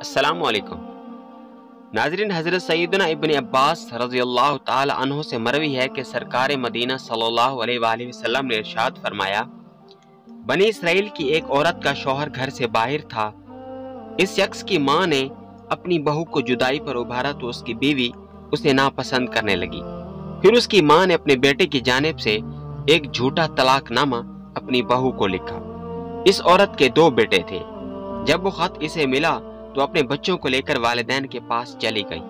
अस्सलामु अलैकुम नाज़रीन। हज़रत सैयदना इब्न अब्बास रज़ियल्लाहु ताला अन्हु से मरवी है कि सरकार मदीना सल्लल्लाहु अलैहि वसल्लम ने इरशाद फरमाया, बनी इसराइल की एक औरत का शौहर घर से बाहर था। इस शख्स की माँ ने अपनी बहू को जुदाई पर उभारा तो उसकी बीवी उसे नापसंद करने लगी। फिर उसकी माँ ने अपने बेटे की जानिब से एक झूठा तलाकनामा अपनी बहू को लिखा। इस औरत के 2 बेटे थे। जब वो खत इसे मिला तो अपने बच्चों को लेकर वालिदैन के पास चली गई।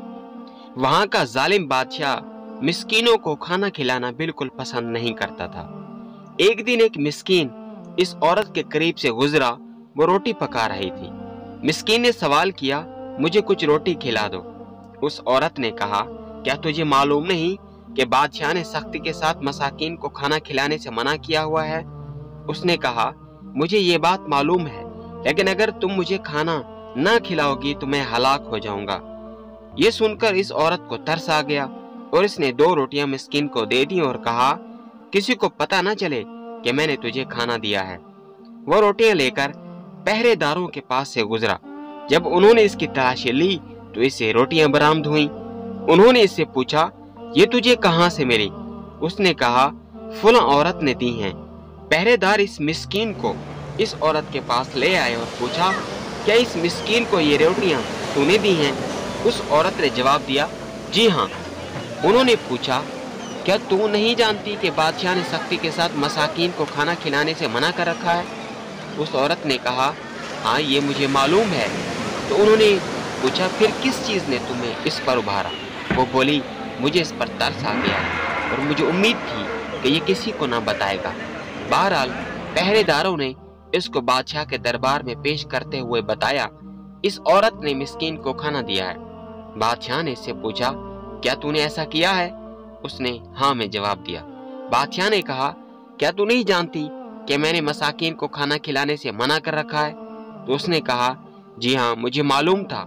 वहां का जालिम बादशाह मिस्कीनों को खाना खिलाना बिल्कुल पसंद नहीं करता था। एक दिन एक मिस्कीन इस औरत के करीब से गुजरा। वो रोटी पका रही थी। मिस्कीन ने सवाल किया, मुझे कुछ रोटी खिला दो। उस औरत ने कहा, क्या तुझे मालूम नहीं कि बादशाह ने सख्ती के साथ मसाकीन को खाना खिलाने से मना किया हुआ है? उसने कहा, मुझे ये बात मालूम है, लेकिन अगर तुम मुझे खाना ना खिलाओगी तो मैं हलाक हो जाऊंगा। ये सुनकर इस औरत को तरस आ गया और इसने 2 रोटियां मिस्कीन को दे दी और कहा, किसी को पता ना चले कि मैंने तुझे खाना दिया है। वो रोटियां लेकर पहरेदारों के पास से गुजरा। जब उन्होंने इसकी तलाशी ली तो इससे रोटियां बरामद हुई। उन्होंने इससे पूछा, ये तुझे कहां से मिली? उसने कहा, फला औरत ने दी हैं। पहरेदार इस मिस्कीन को इस औरत के पास ले आए और पूछा, क्या इस मिस्कीन को ये रोटियां तूने दी हैं? उस औरत ने जवाब दिया, जी हाँ। उन्होंने पूछा, क्या तू नहीं जानती कि बादशाह ने सख्ती के साथ मसाकीन को खाना खिलाने से मना कर रखा है? उस औरत ने कहा, हाँ ये मुझे मालूम है। तो उन्होंने पूछा, फिर किस चीज़ ने तुम्हें इस पर उभारा? वो बोली, मुझे इस पर तरस आ गया और मुझे उम्मीद थी कि ये किसी को ना बताएगा। बहरहाल पहरेदारों ने इसको बादशाह के दरबार में पेश करते हुए बताया, इस औरत ने मिस्कीन को खाना दिया है। बादशाह ने इससे पूछा, क्या तूने ऐसा किया है? उसने हाँ में जवाब दिया। बादशाह ने कहा, क्या तू नहीं जानती कि मैंने मसाकीन को खाना खिलाने से मना कर रखा है? तो उसने कहा, जी हाँ मुझे मालूम था।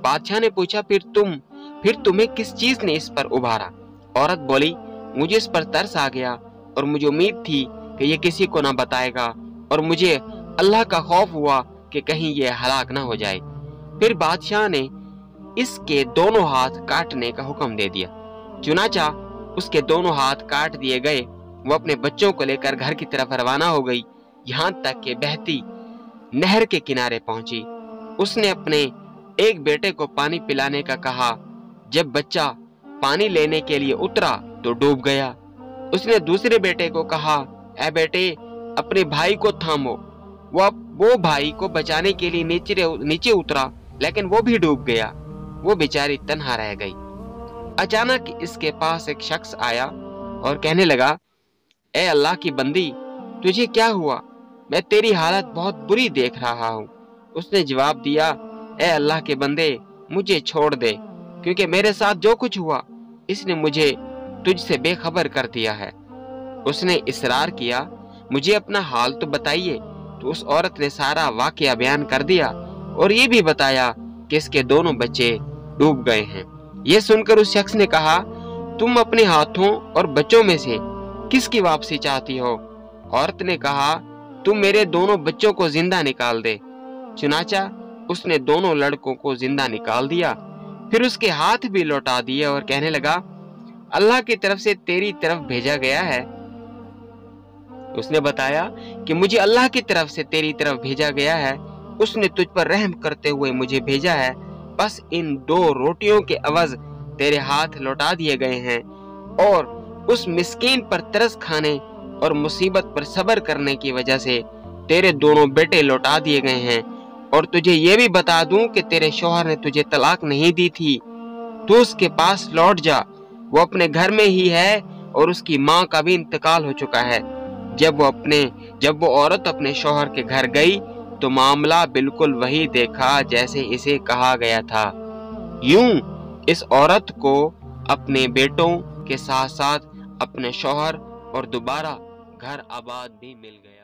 बादशाह ने पूछा, फिर तुम्हें किस चीज ने इस पर उभारा? औरत बोली, मुझे इस पर तरस आ गया और मुझे उम्मीद थी कि ये किसी को ना बताएगा और मुझे अल्लाह का खौफ हुआ कि कहीं ये हलाक ना हो जाए। फिर बादशाह ने इसके दोनों हाथ काटने का हुक्म दे दिया। चुनाचा उसके दोनों हाथ काट दिए गए। वो अपने बच्चों को लेकर घर की तरफ रवाना हो गई। यहाँ तक कि बहती नहर के किनारे पहुंची। उसने अपने एक बेटे को पानी पिलाने का कहा। जब बच्चा पानी लेने के लिए उतरा तो डूब गया। उसने दूसरे बेटे को कहा, ऐ बेटे अपने भाई को थामो। वो भाई को बचाने के लिए नीचे उतरा, लेकिन वो भी डूब गया। वो बेचारी तन्हा रह गई। अचानक इसके पास एक शख्स आया और कहने लगा, ए अल्लाह की बंदी, तुझे क्या हुआ? मैं तेरी हालत बहुत बुरी देख रहा हूँ। उसने जवाब दिया, ए अल्लाह के बंदे, मुझे छोड़ दे, क्योंकि मेरे साथ जो कुछ हुआ इसने मुझे तुझसे बेखबर कर दिया है। उसने इसरार किया, मुझे अपना हाल तो बताइए। तो उस औरत ने सारा वाकया बयान कर दिया और ये भी बताया कि इसके दोनों बच्चे डूब गए हैं। ये सुनकर उस शख्स ने कहा, तुम अपने हाथों और बच्चों में से किसकी वापसी चाहती हो? औरत ने कहा, तुम मेरे दोनों बच्चों को जिंदा निकाल दे। चुनाचा उसने दोनों लड़कों को जिंदा निकाल दिया, फिर उसके हाथ भी लौटा दिए और कहने लगा, अल्लाह की तरफ से तेरी तरफ भेजा गया है। उसने बताया कि मुझे अल्लाह की तरफ से तेरी तरफ भेजा गया है। उसने तुझ पर रहम करते हुए मुझे भेजा है। बस इन 2 रोटियों के अवज तेरे हाथ लौटा दिए गए हैं और उस मिस्कीन पर तरस खाने और मुसीबत पर सब्र करने की वजह से तेरे दोनों बेटे लौटा दिए गए हैं। और तुझे ये भी बता दूं कि तेरे शौहर ने तुझे तलाक नहीं दी थी। तू उसके पास लौट जा, वो अपने घर में ही है और उसकी माँ का भी इंतकाल हो चुका है। जब वो औरत अपने शौहर के घर गई तो मामला बिल्कुल वही देखा जैसे इसे कहा गया था। यूं इस औरत को अपने बेटों के साथ साथ अपने शौहर और दोबारा घर आबाद भी मिल गया।